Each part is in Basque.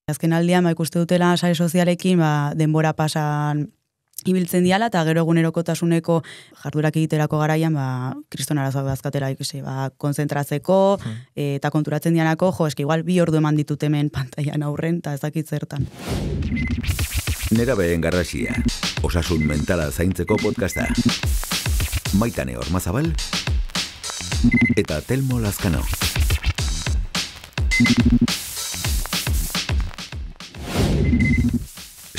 Azken aldian, ikuste dutela sare sozialekin, denbora pasan ibiltzen diala, eta gero egunerokotasuneko jardurak egiterako garaian, kriston arazoak dazkatela ikusi, konzentratzeko, eta konturatzen dianako, eski igual 2 ordu eman ditut hemen pantailan aurren, eta ez dakit zertan. Nerabeen garrasia, osasun mentala zaintzeko podcasta. Maitane Ormazabal eta Telmo Lazkano.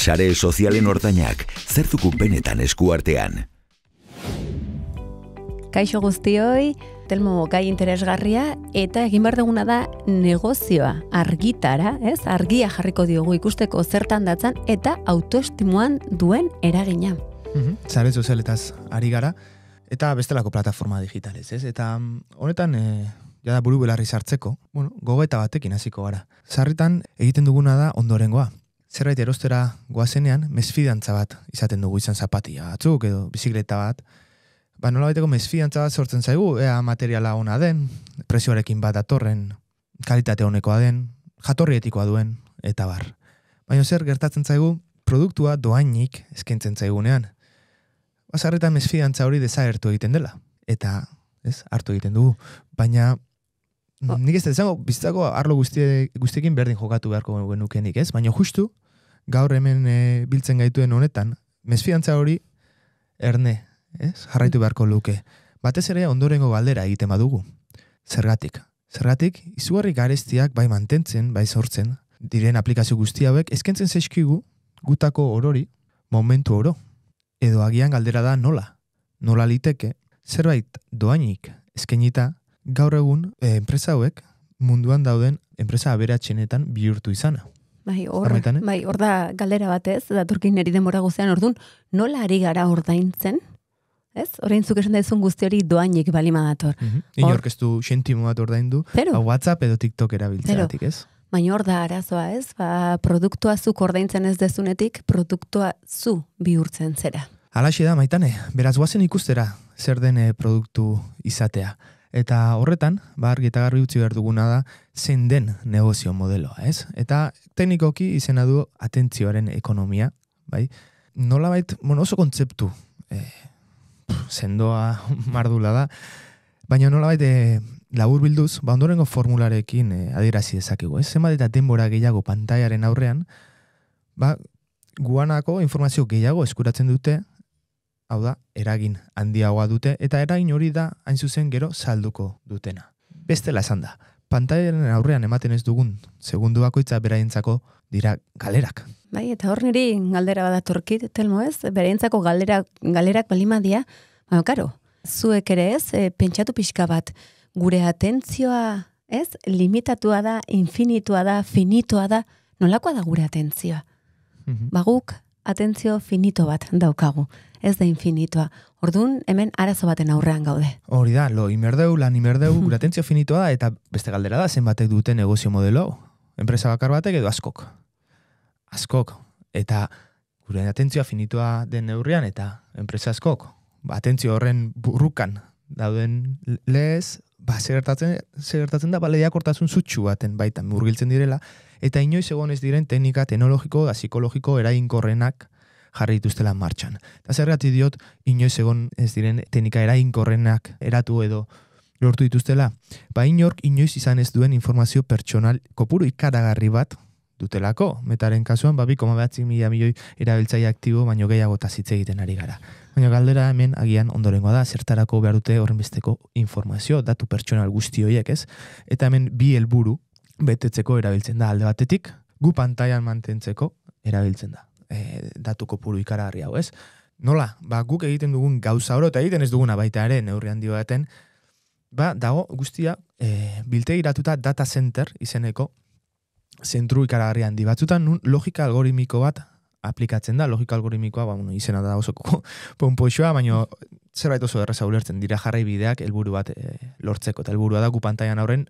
Sare sozialen ordainak, zertuku benetan eskuartean. Kaixo guztioi, Telmo gai interesgarria, eta egin behar duguna da negozioa argitara, ez? Argia jarriko diogu ikusteko zertan datzan, eta autoestimuan duen eragina. Sare sozialetaz ari gara, eta bestelako plataforma digitalez, ez? Eta honetan, jada buru belarri sartzeko, gogoeta batekin hasiko gara. Sarritan egiten duguna da ondorengoa. Zerbait erostera goazenean, mesfidantza bat izaten dugu, izan zapatia batzuk edo bizikleta bat. Nolabaiteko mesfidantza bat sortzen zaigu, ea materiala ona den, prezioarekin bat datorren, kalitate honekoa den, jatorri etikoa duen, eta bar. Baina zer gertatzen zaigu, produktua doainik eskaintzen zaigunean. Sarritan mesfidantza hori desagertu egiten dela, eta hartu egiten dugu. Baina nik ez da izango, bizitzako arlo guztiekin berdin jokatu beharko genukenik, ez? Baina justu, gaur hemen biltzen gaituen honetan, mesfidantza hori erne, ez? Jarraitu beharko luke. Batez ere ondorengo galdera egiten badugu. Zergatik? Zergatik, izugarri garestiak bai mantentzen, bai sortzen, diren aplikazio guzti hauek, eskaintzen zaizkigu gutako orori, momentu oro. Edo agian galdera da nola. Nola liteke, zerbait doainik eskainita, gaur egun, enpresa hauek munduan dauden enpresa aberatsenetan bihurtu izana. Hor da galdera batez, datorkin neri denbora guztian, orduan, nola ari gara ordaintzen? Ez? Orain zuk esan daizun guzti hori doainik balima dator. Inork ez du sentimo bat ordaindu, WhatsApp edo TikTok erabiltzeatik, ez? Baina hor da arazoa, ez? Produktua zuk ordaintzen ez dezunetik, produktua zu bihurtzen zera. Halaxe da, Maitane, beraz guazen ikustera zer den produktu izatea. Eta horretan, argi eta garbi utzi behar duguna da, zein den negozio modeloa, ez? Eta teknikoki izena du atentzioaren ekonomia, bai? Nolabait, oso kontzeptu sendoa mardula da, baina nolabait labur bilduz, ondorengo formularekin adierazi dezakegu, ez? Zenbat eta denbora gehiago pantaiaren aurrean, guanako informazio gehiago eskuratzen dute, hau da, eragin handiagoa dute, eta eragin hori da, hain zuzen gero, salduko dutena. Bestela esan da, pantaiaren aurrean ematen ez dugun, segundu bakoitza beraientzako dira galerak. Bai, eta hor niri galdera badatorkit, Telmo ez, beraientzako galerak balimadia, karo, zuek ere ez, pentsatu pixka bat, gure atentzioa, ez, limitatua da, infinitua da, finitoa da, nolakoa da gure atentzioa? Guk atentzio finito bat daukagu, ez da infinitoa. Orduan, hemen arazo baten aurrean gaude. Hori da, lo imerdeu, lan imerdeu, gure atentzio finitoa da, eta beste galdera da, zenbatek dute negozio modelo, enpresa bakar batek edo askok. Askok. Eta gure atentzioa finitoa den neurrian, eta enpresa askok. Atentzio horren burrukan dauden lez, gertatzen da, lehiakortasun zutsu baten baitan murgiltzen direla, eta inoiz egon ez diren teknika teknologiko da psikologiko eraginkorrenak jarri dituztela martxan. Eta zergatik diot, inoiz egon ez diren teknika eraginkorrenak eratu edo lortu dituztela. Inork inoiz izan ez duen informazio pertsonal kopuru ikaragarri bat dutelako. Metaren kasuan, 2,9 milioi erabiltzaile aktibo, baino gehiago hitz egiten ari gara. Baina galdera hemen agian ondorengoa da, zertarako behar dute horren besteko informazio, datu pertsonal guzti horiek, ez? Eta hemen bi helburu betetzeko erabiltzen da alde batetik, gu pantailan mantentzeko erabiltzen da. Datu kopuru ikaragarri hau, ez? Nola, guk egiten dugun gauza oro, eta egiten ez duguna baita ere, neurri handi baten, dago guztia biltegiratuta data center izeneko zentru ikaragarri handi batzutan, nun logika algoritmiko bat aplikatzen da, logika algoritmikoa, izena da oso ponpoixoa, baina zerbait oso erraza ulertzen dira jarraibideak helburu bat lortzeko, eta helburua da gu pantailan aurren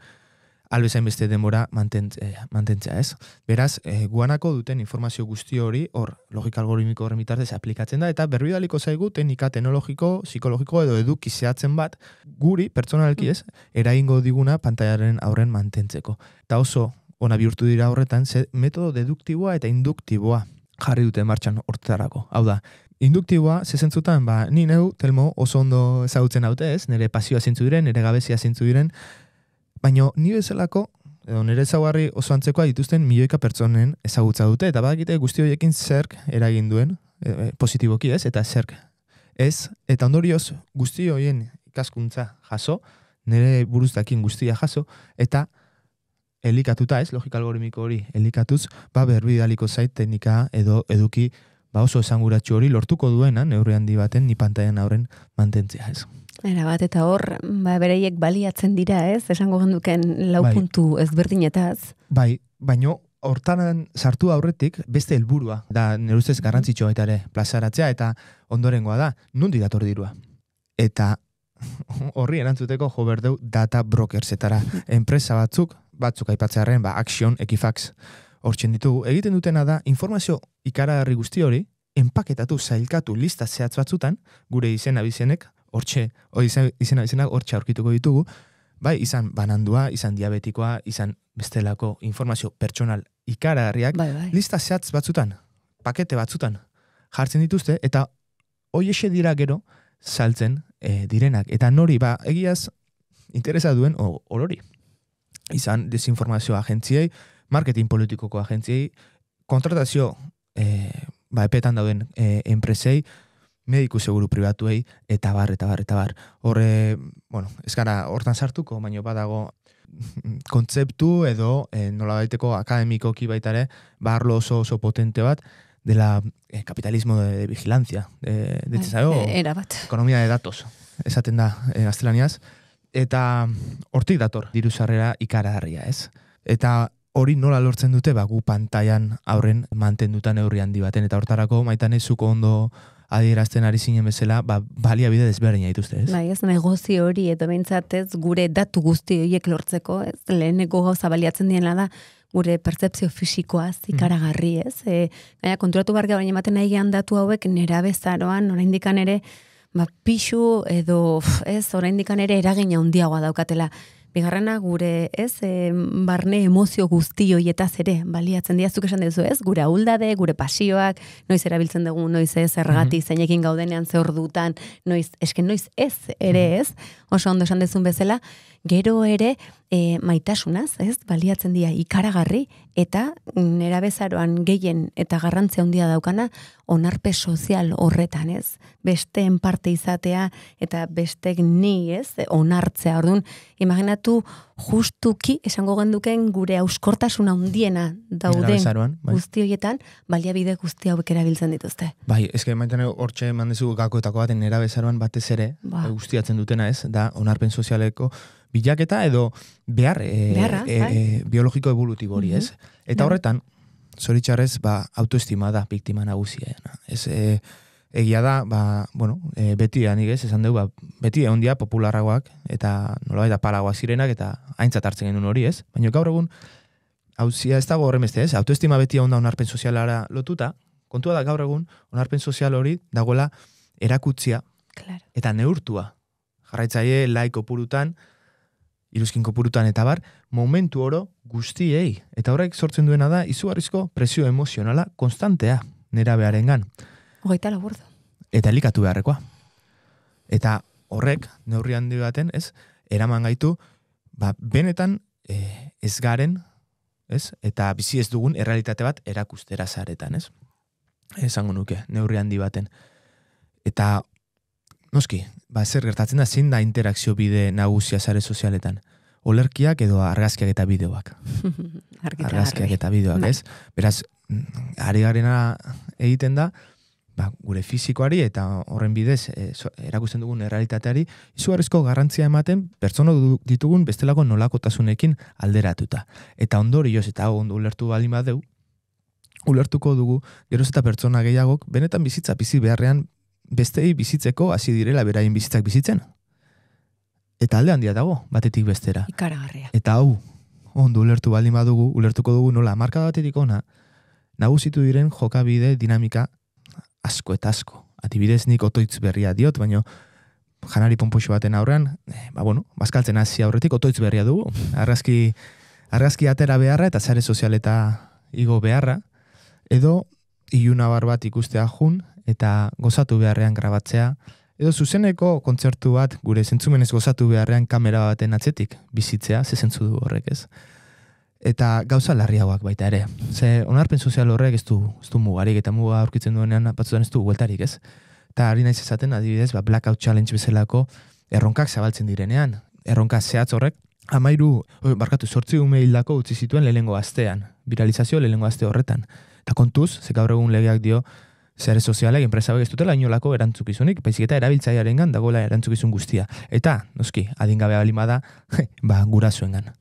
albezain beste denbora mantentzea, ez? Beraz, guanako duten informazio guzti hori, hor, logika algoritmiko horren bitartez aplikatzen da, eta berbidaliko zaigu teknika teknologiko, psikologiko edo eduki zehatzen bat, guri, pertsonalki ez, eragingo diguna pantailaren aurren mantentzeko. Eta oso ona bihurtu dira horretan, ze metodo deduktiboa eta induktiboa jarri dute martxan hortarako. Hau da, induktiboa, zezentzutan, ni neu, Telmo, oso ondo ezagutzen haute ez, nire pasioa zintzu diren, nire gabezia zintzu diren, baina ni bezalako, edo nire ezaugarri oso antzekoa dituzten milioika pertsonen ezagutza dute, eta badakite guzti horiekin zerk eragin duen, positiboki ez, eta zerk ez, eta ondorioz guzti horien ikaskuntza jaso, nire buruzdakin guztia jaso, eta elikatuta ez, logika algoritmiko hori elikatuz, berbidaliko zait teknika edo eduki oso esanguratsu hori lortuko duena, neurri handi baten, ni pantailan aurren mantentzea ez. Era bat, eta hor, bereiek baliatzen dira ez, esango genduken lau puntu ezberdinetaz. Bai, baino hortan sartu aurretik beste helburua da nire ustez garrantzitsua baita ere plazaratzea, eta ondorengoa da, nundi dator dirua. Eta horri erantzuteko jo berdeu data brokersetara. Enpresa batzuk aipatzearen, Action, Equifax, hortzen ditugu. Egiten dutena da, informazio ikaragarri guzti hori, enpaketatu, zailkatu, lista zehatz batzutan, gure izena bizenek, izena bizenak hortxe aurkituko ditugu, bai, izan banandua, izan diabetikoa, izan bestelako informazio pertsonal ikaragarriak, lista zehatz batzutan, pakete batzutan, jartzen dituzte, eta hoiese dira gero, saltzen direnak. Eta nori, egiaz, interesa duen orori. Izan desinformazio agentziei, marketing politikoko agentziei, kontratazio epetan dauden enpresei, mediku seguru pribatuei, eta bar. Horre, ez gara hortan sartuko, baina badago kontzeptu edo nolabaiteko akademikoki baitare, arlo oso potente bat, dela kapitalismo de vigilancia, ekonomia de datos, esaten da gaztelaniaz, eta hortik dator diru sarrera ikaragarria, ez? Eta hori nola lortzen dute, gu pantailan aurren mantenduta neurri handi baten, eta hortarako Maitane zuko ondo adierazten ari zinen bezala, baliabide desberdina dituzte, ez? Bai, ez negozio hori, eta behintzatez gure datu guzti horiek lortzeko, ez? Leheneko gauza baliatzen diena da, gure pertzepzio fisikoaz ikaragarri, ez? Gaina, konturatu barga baina ematen nahi datu hauek nerabezaroan, oraindikan ere, pixu edo, ez, oraindikan ere eragina handiagoa daukatela. Bigarrena gure, ez, barne emozio guzti hoietaz ere baliatzen diazuk esan duzu, ez? Gure ahuldade, gure pasioak, noiz erabiltzen dugu, noiz ez, zergatik zeinekin gaudenean ze ordutan, noiz ez ere, ez? Oso ondo esan dezun bezala, gero ere maitasunaz, ez? Baliatzen dira ikaragarri, eta nerabezaroan gehien eta garrantzia handia daukana, onarpe sozial horretan, ez? Besteen parte izatea, eta bestek ni, ez? Onartzea, orduan, imaginatu justuki, esango genduken gure auskortasuna handiena dauden guzti horietan, baliabide guzti hauek erabiltzen dituzte. Bai, eske maiten hortxe mandezu gakoetako baten nerabezaroan batez ere, guztiatzen dutena ez, da onarpen sozialeko bilaketa edo biologiko evolutibo hori, ez? Eta horretan, zoritxarrez, autoestima da biktima nagusia. Ez, egia da, beti anik ez, esan dugu, beti egon dia popularragoak, eta nolabait apalagoak zirenak, eta aintzat hartzen genuen hori, ez? Baina gaur egun, hauzia ez dago horren beste, ez? Autoestima beti onda onarpen sozialara lotuta, kontua da gaur egun, onarpen sozial hori dagoela erakutzia, eta neurtua. Jarraitzaile, laiko purutan, iruzkin kopurutan eta bar, momentu oro guztiei. Eta horrek sortzen duena da, izugarrizko presio emozionala konstantea nerabearengan. Hogeita laburdo. Eta elikatu beharrekoa. Eta horrek, neurri handi baten, ez, eraman gaitu, benetan ez garen, ez, eta bizi ez dugun errealitate bat erakustera zaretan, ez. Esango nuke, neurri handi baten. Eta noski, zer gertatzen da, zein da interakzio bide nagusia sare sozialetan? Olerkiak edo argazkiak eta bideoak. Argazkiak eta bideoak, ez? Beraz, ari garena egiten da, gure fizikoari eta horren bidez erakusten dugun errealitateari, izugarrizko garrantzia ematen pertsona ditugun bestelako nolakotasunekin alderatuta. Eta ondorioz, eta ondo ulertu baldin badeu, ulertuko dugu, geroz eta pertsona gehiagok, benetan bizitza bizi beharrean bestei bizitzeko hasi direla beraien bizitzak bizitzen. Eta alde handia dago, batetik bestera. Ikaragarria. Eta hau, ondo ulertu baldin badugu, ulertuko dugu nola, marka batetik ona, nagusitu diren jokabide dinamika asko eta asko. Adibidez nik otoitz berria diot, baina janari ponpoxo baten aurrean, bazkaltzen hasi aurretik otoitz berria dugu. Argazki argazki atera beharra eta sare sozialeta igo beharra, edo ilunabar bat ikustea jun eta gozatu beharrean grabatzea, edo zuzeneko kontzertu bat gure zentzumenez gozatu beharrean kamera baten atzetik bizitzea, ze zentzu du horrek ez. Eta gauza larriagoak baita ere. Ze onarpen sozial horrek ez du mugarik eta muga aurkitzen duenean batzutan ez du bueltarik ez. Eta ari naiz esaten adibidez, Blackout Challenge bezalako erronkak zabaltzen direnean. Erronka zehatz horrek, 8 ume hildako utzi zituen lehenengo astean. Viralizazio lehenengo aste horretan. Eta kontuz, ze gaur egun legeak dio, sare sozialek, enpresa ez dutela inolako erantzukizunik, baizik eta erabiltzailearengan dagoela erantzukizun guztia. Eta, noski, adingabea balima da, gurasoengan.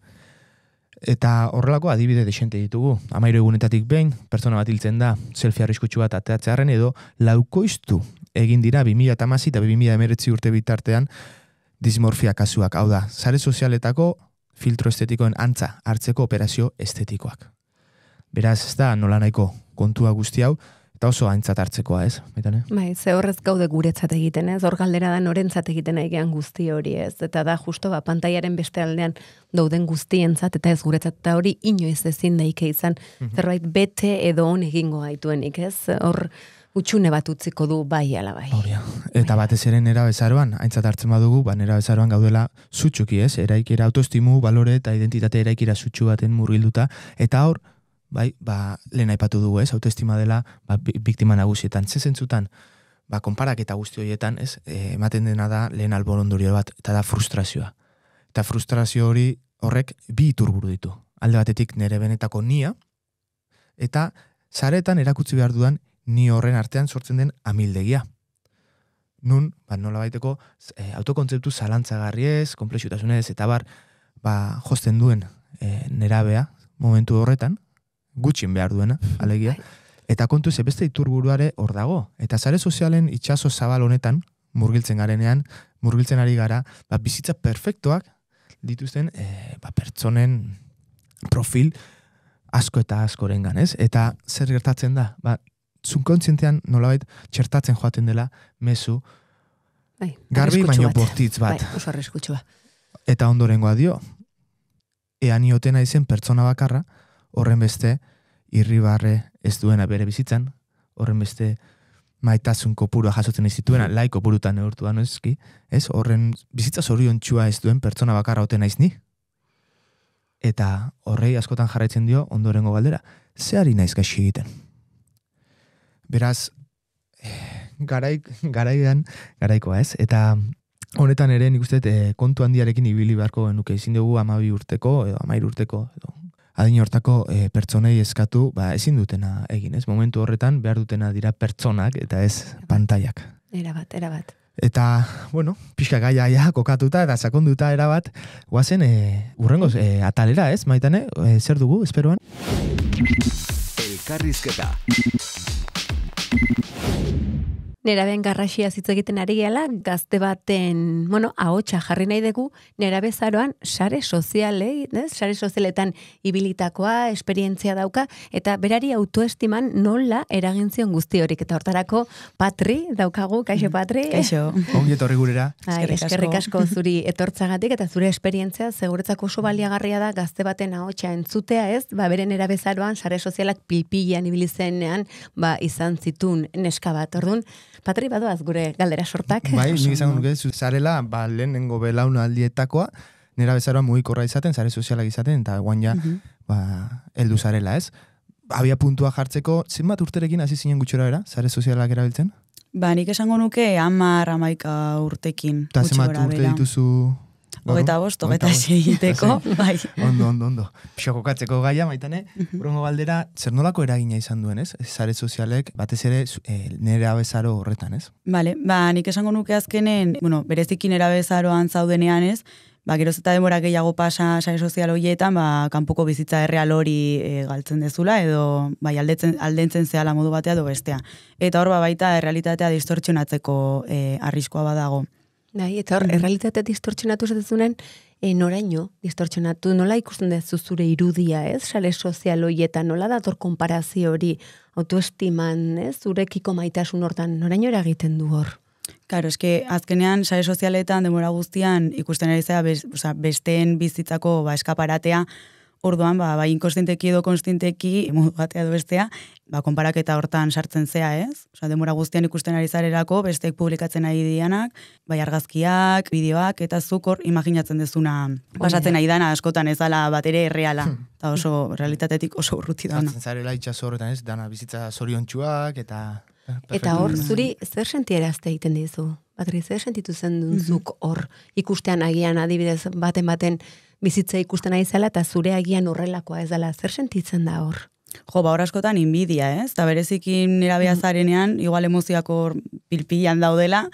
Eta horrelako adibide desente ditugu. 13 egunetatik behin, pertsona bat hiltzen da, selfie arriskutsu bat ateatzearen edo laukoiztu egin dira 2016 eta 2019 urte bitartean dismorfia kasuak. Hau da, sare sozialetako filtro estetikoen antza hartzeko operazio estetikoak. Beraz, ez da nola nahiko kontua guzti hau, eta oso aintzat hartzekoa, ez? Baitane? Bai, ze horrez gaude guretzat egiten, ez? Hor galdera da norentzat egiten aigean guzti hori, ez? Eta da justo pantaiaren beste aldean dauden guztientzat eta ez guretzat, eta hori inoiz ezin daike izan zerbait bete edo on egingo gaituenik, ez? Hor utxune bat utziko du bai ala bai. Horia. Eta batez ere nerabezaroan, aintzat hartzen badugu, nerabezaroan gaudela sutsuki, ez? Eraikera autoestimu, balore eta identitate eraikera sutsu baten murgilduta, eta hor lehen aipatu dugu, ez? Autoestima dela, biktima nagusietan. Ze zentzutan, konparaketa guzti horietan, ez? Ematen dena da lehen alborondorio bat, eta da frustrazioa. Eta frustrazio hori horrek bi iturburu ditu. Alde batetik nere benetako nia, eta saretan erakutsi behar dudan ni horren artean sortzen den amildegia. Nun, nola baiteko, autokontzeptu zalantzagarri ez, komplexutasunez, eta josten duen nerabea momentu horretan, gutxin behar duena, alegia, eta kontu ze beste iturburuare hor dago. Eta sare sozialen itxaso zabal honetan, murgiltzen garenean, murgiltzen ari gara, bizitza perfektoak dituzten pertsonen profil asko eta askorengan, ez? Eta zer gertatzen da? Subkontzientean nolabait txertatzen joaten dela mezu garbi baino bortitz bat. Oso arriskutsua. Eta ondorengoa dio, ea niotena izen pertsona bakarra, horren beste irribarre ez duena bere bizitzan, horren beste maitasun kopurua jasotzen izituena, lai kopurutan neurtua noizki, ez? Horren bizitza zoriontxua ez duen pertsona bakarra ote naiz ni. Eta horrei askotan jarraitzen dio ondorengo galdera, zeari naiz gaixi egiten? Beraz, garaikoa ez, eta honetan ere nik uste kontu handiarekin ibili beharko genuke ezin dugu 12 urteko edo 13 urteko edo adin hortako pertsonei eskatu, ezin dutena egin, ez? Momentu horretan behar dutena dira pertsonak eta ez pantaiak. Erabat. Eta, pixka gaia kokatuta eta sakonduta erabat, guazen urrengoz atalera, ez? Maitane, zer dugu, esperoan? Elkarrizketa. Neraben garrasia hitz egiten ari gela, gazte baten, ahotsa jarri nahi dugu, nerabezaroan sare sozialei, sare sozialetan ibilitakoa, esperientzia dauka, eta berari autoestiman nola eragin zion guzti horik. Eta hortarako, Patri daukagu, kaixo Patri? Kaixo. Ongi etorri gurera. Eskerrik asko zuri etortzagatik, eta zure esperientzia seguretzako oso baliagarria da gazte baten ahotsa entzutea, ez? Beren nerabezaroan sare sozialak pilpilan ibilizenean, izan zitun neska bat, orduan. Patri, badoaz gure galdera sortak. Nik izango nuke, zarela, lehenengo belauna aldietakoa, nera bezaroa mugikorra izaten, sare sozialak izaten, eta guan ja, heldu zarela, ez? Abia puntua jartzeko, zenbat urterekin hasi zinen gutxora bera, sare sozialak erabiltzen? Nik esango nuke 10-11 urtekin. Eta zenbat urte dituzu? 25, 26 egiteko, bai. Ondo. Pixokokatzeko gaia, Maitane, urrengo galdera, zer nolako eragina izan duen, ez? Sare sozialek, batez ere, nerabezaro horretan, ez? Bale, nik esango nuke azkenen, berezikin nerabezaroan zaudenean, ez? Geroz eta denbora gehiago pasa sare sozial horietan, kanpoko bizitza erreal hori galtzen dezula, edo aldentzen zehala modu batea edo bestea. Eta hor, baita errealitatea distortzionatzeko arriskoa badago. Eta hor, errealitatea distortzionatu zetezunen, noraino distortzionatu, nola ikusten dezu zure irudia, ez? Sare sozial horietan, nola dator konparazio hori autoestiman, ez? Zurekiko maitasun hortan, noraino eragiten du hor? Claro, eske azkenean sare sozialetan denbora guztian ikusten ari zera besteen bizitzako eskaparatea Orduan, bai inkonstienteki edo konstienteki, modu batea edo bestea, konparaketa hortan sartzen zea, ez? Osa, denbora guztian ikusten ari zarerako, besteek publikatzen ari dianak, bai argazkiak, bideoak, eta zuk hor imaginatzen dezuna pasatzen ari dana askotan ez dala bat ere erreala. Eta oso, realitatetik oso urruti dauna. Sartzen zarela itxaso horretan ez, dana bizitza zoriontsuak, eta... Eta hor, zuri zer sentierazte egiten dizu? Patri, zer sentitu zen duntzuk hor ikustean agian adibidez baten bizitza ikusten ari zela eta zure agian horrelakoa ez dela, zer sentitzen da hor? Jo, hor askotan inbidia, ez? Eta berezikin nerabea zarenean, igual emozioako pilpilan daudela,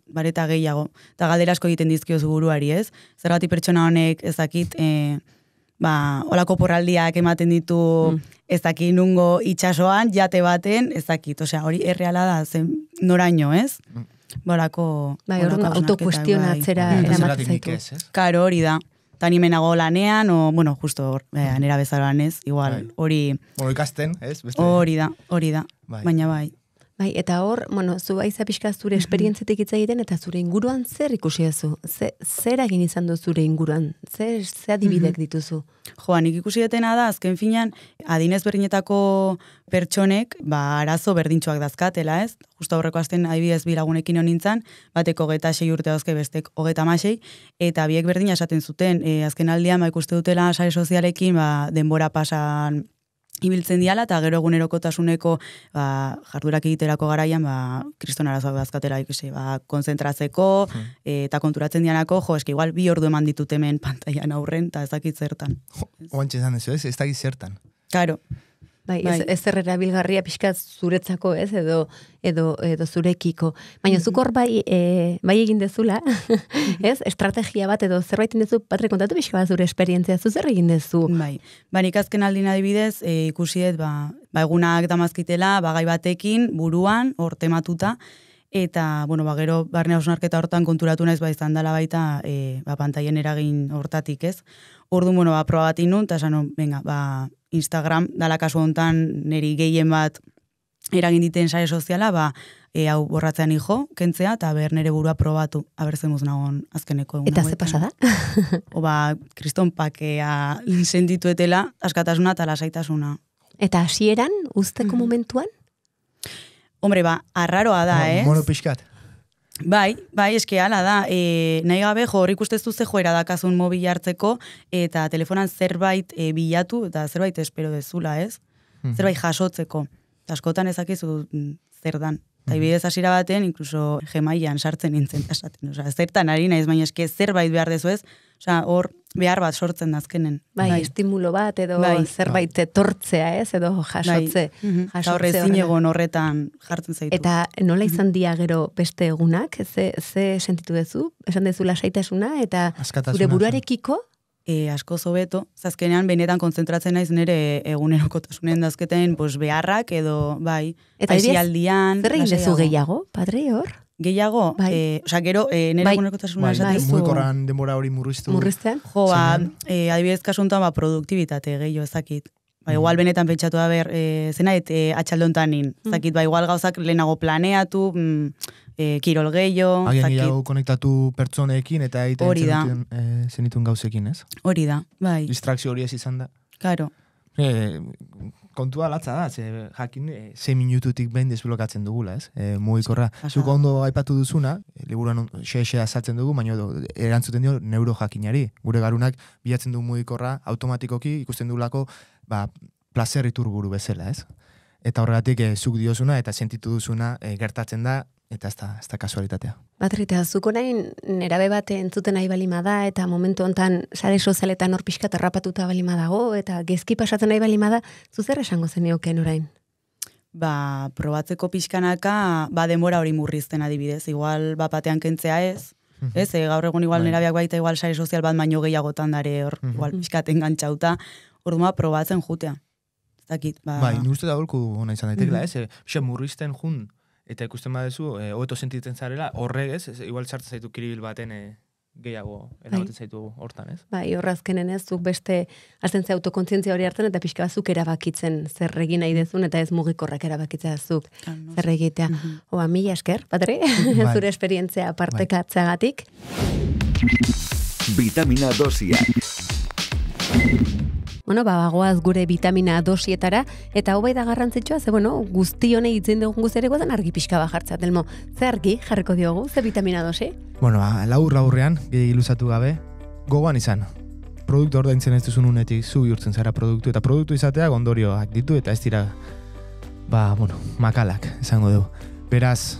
bareta gehiago. Eta galdera asko egiten dizkiozu buruari, ez? Zergatik pertsona honek ezakit, olako porraldiak ematen ditu ezakit nungo itxasoan, jate baten, ezakit. Osea, hori erreala da, zen noraino, ez? Bolako... Bai, hori autokuestionatzera eramatzen zaitu. Karo, hori da. Eta nimenago lanean, bueno, justo nera bezaroan ez, igual, hori... ikasten, ez? Hori da, baina bai. Bai, eta hor, bueno, zu baiza pixka zure esperientzetik hitz egiten, eta zure inguruan zer ikusi duzu? Zer egin izan du zure inguruan? Zer adibidek dituzu? Joa, nik ikusi detena da, azken finean, adinez berdinetako pertsonek, arazo berdintxoak dazkatela, ez? Justo aurreko azten adibidez bilagunekin honintzan, batek 26 urte dauzke bestek 36, eta biek berdina esaten zuten, azken aldian, ikuste dutela sare sozialekin, denbora pasan ibiltzen diala, eta gero egunerokotasuneko jardurak egiterako garaian, kriston arazoak dazkatela ikusi, konzentratzeko, eta konturatzen dianako, eski igual 2 ordu eman ditut hemen pantailan aurren, eta ez dakit zertan. Oantxe esan dezu, ez dakit zertan. Karo. Bai, ez errabilgarria pixka zuretzako, ez, edo zurekiko. Baina zuk hor bai egin dezula, ez, estrategia bat edo zerbait dezu, Patri, kontatu pixka bat zure esperientzia, zu zer egin dezu? Bai, nik azken aldin adibidez, ikusi dut, egunak damazkitela, gai batekin, buruan, hor tematuta, eta, bueno, gero barne hausnarketa hortan konturatu naiz izan dela baita pantaien eragin hortatik, ez? Orduan, bueno, proba bat inun, eta esan, venga, Instagram, dala kasu hontan niri gehien bat eragin diten sare soziala, hau borratzean hijo, kentzea, eta nere burua probatu, zen muz nagon azkeneko egun. Eta ze pasada? Kriston pakea sentituetela, askatasuna eta lasaitasuna. Eta hasieran, usteko momentuan? Hombre, arraroa da, ez? Mono pixkat. Bai, eske hala da, nahi gabe hor ikustezu ze joera dakazun mobil hartzeko, eta telefonan zerbait bilatu, eta zerbait espero dezula, ez? Zerbait jasotzeko. Eta askotan ezakizu zer dan. Eta ibidez hasiera baten, inkluso gemaian sartzen nintzen esaten. Osea, zertan ari naiz, baina eske zerbait behar dezu ez, osea, hor behar bat sortzen dazkenen. Bai, estimulo bat, edo zerbait etortzea ez, edo jasotze. Eta horre zinegon horretan jartzen zaitu. Eta nola izan dia gero beste egunak, ze sentitu dezu? Esan dezu lasaitasuna, eta zure buruarekiko? Asko zobeto, zazkenean benetan kontzentratzen naiz nire egunerokotasunen dazketen beharrak edo, aizialdian. Zer egin dezu gehiago, Patri, hor? Gehiago? Osea, gero, nire egunerokotasuna esatezu. Mugikorran denbora hori murriztu. Murriztean? Jo, adibidez kasuntan, produktibitate gehiago ezakit. Igual benetan pentsatu da zena atxalde hontan nin. Zakit, igual gauzak lehenago planeatu, kirol gehiago. Agian gehiago konektatu pertsoneekin eta egiten zenituen gauzekin, ez? Hori da, bai. Distrakzio hori ez izan da. Karo. Kontua latza da, jakin 6 minututik behin desblokatzen dugula, ez? Mugikorra. Zuko ondo aipatu duzuna, liburuan xe azaltzen dugu, baina erantzuten dio neurojakinari. Gure garunak bilatzen du mugikorra automatikoki ikusten dugulako placer iturburu bezala, ez? Eta horregatik zuk diozuna eta sentitu duzuna gertatzen da, eta ez da kasualitatea. Patri, eta zuko nahi nerabe bat entzuten nahi balima da, eta momentu hontan sare sozialetan hor pixka tarrapatuta balima dago, eta gezki pasatzen nahi balima da, zuzer esango zenioken orain? Probatzeko pixkanaka, denbora hori murrizten adibidez, igual batean kentzea ez, gaur egun igual nerabeak baita igual sare sozial bat baino gehiagotan dare hor, igual pixkaten gantzauta, orduma probatzen jutea. Zakit, bai, nuste da holku hona izan daitekla, ez? Murrizten jun, eta ikusten badezu, hobeto sentitzen zarela, horrek ez, igual sartzen zaitu kiribil baten gehiago eramaten zaitu hortan, ez? Bai, horrazkenen ez, zuk beste hasten ze autokontzientzia hori hartzen, eta pixka bazuk erabakitzen zer egin nahi dezun, eta ez mugikorrak erabakitzea zuk zer egitea. Mila esker, Patri, zure esperientzia partekatzeagatik. Vitamina dosiak. Bagoaz gure vitamina dosietara, eta hau bai da garrantzitsua, ze guzti honei itzen dugun guztiare gozen argi pixka bat jartzea, Telmo. Ze argi jarriko diogu, ze vitamina dosi? Laurrean, gehi iluzatu gabe, gogoan izan. Produktu ordaintzen ez duzun unetik zu bihurtzen zara produktu, eta produktu izatea ondorioak ditu, eta ez dira, makalak, esango dugu. Beraz,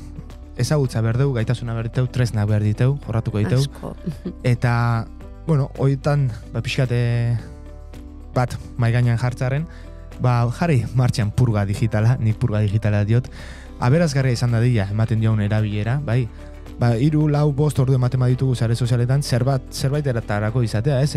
ezagutza behar dugu, gaitasuna behar diteu, tresnak behar diteu, jorratuko diteu. Asko. Eta, horietan, pixkate bat maigainan jartzaren, jarri martxan purga digitala, nik purga digitala diot, aberazgarria izan dadila, ematen dion erabilera, bai? 3, 4, 5 ordu ematen baditugu sare sozialetan, zerbait eratarako izatea, ez?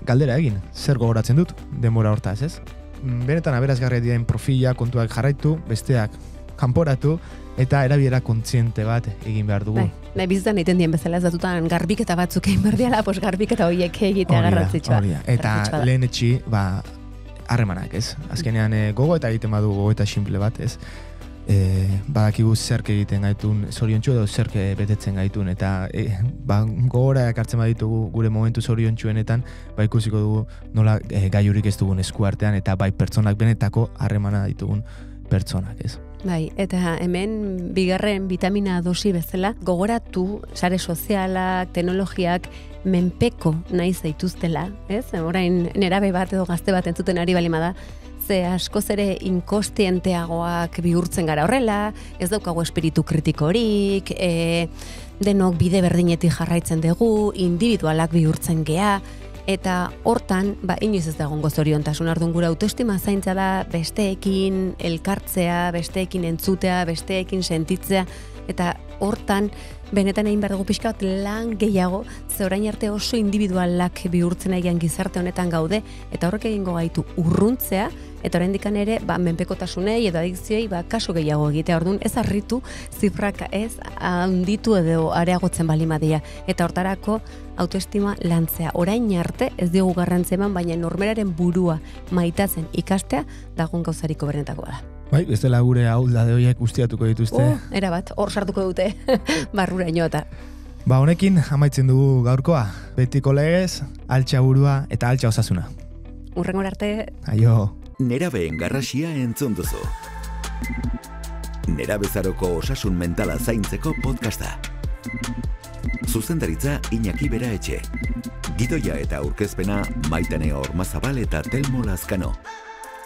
Galdera egin, zer gogoratzen dut, denbora hortaz, ez? Benetan aberazgarria diren profila, kontuak jarraitu, besteak kanporatu, eta erabilera kontziente bat egin behar dugu. Nahi bizitan egiten dien bezala ez datutan garbiketa batzuk egin behar diala, garbiketa horiek egitea garrantzitsua. Eta lehen etxi, harremanak, ez? Azkenean gogo eta egiten badu gogo eta simple bat, ez? Badakigu zerk egiten gaitun, zoriontsu edo zerk betetzen gaitun, eta gogora ekartzen baditugu gure momentu zoriontsuenetan, ikusiko dugu nola gaiurik ez dugun eskuartean, eta pertsonak benetako harremana ditugun pertsonak, ez? Eta hemen bigarren vitamina dosi bezala, gogoratu sare sozialak, teknologiak, menpeko nahi zaituztela, ez? Orain nerabe bat edo gazte bat entzuten ari balima da, ze askoz ere inkostienteagoak bihurtzen gara horrela, ez daukagu espiritu kritikorik, denok bide berdinetik jarraitzen dugu, individualak bihurtzen gea, eta hortan, inoiz ez dagoen gozoriontasun, ardun gure autoestima zaintza da besteekin elkartzea, besteekin entzutea, besteekin sentitzea, eta hortan benetan egin behar dugu pixka bat lan gehiago, ze orain arte oso individualak bihurtzen egian gizarte honetan gaude, eta horrek egingo gaitu urruntzea, eta oraindikan ere, menpekotasunei edo adikzioei kasu gehiago egitea, orduan ez harritu zifrak ez handitu edo areagotzen balimadia, eta hortarako autoestima lantzea. Orain arte ez diogu garrantzia eman, baina normeraren burua maitatzen ikastea dagoen gauzariko berenetako da. Ez dela gure ahuldade horiek guztiatuko dituzte. Erabat, hor sartuko dute barrura inoeta. Honekin amaitzen dugu gaurkoa. Betiko legez, altxa burua eta altxa osasuna. Urrengor arte. Aio. Nerabeen garrasia entzun duzu. Nerabezaroko osasun mentala zaintzeko podcasta. Zuzendaritza Iñaki Beraetxe. Gidoia eta aurkezpena Maitane Ormazabal eta Telmo Lazkano.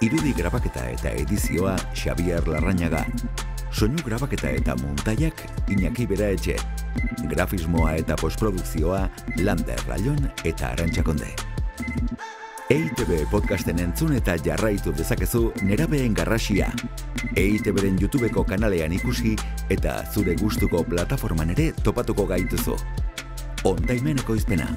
Irudi grabaketa eta edizioa Xabier Larrañaga. Soinu grabaketa eta montaiak Iñaki Beraetxe. Grafismoa eta postprodukzioa Lander Rallon eta Arantxa Konde. EITB podcasten entzun eta jarraitu dezakezu Nerabeen garrasia. EITBren YouTubeko kanalean ikusi eta zure gustuko plataforman ere topatuko gaituzu. Ondaimen ekoizpena.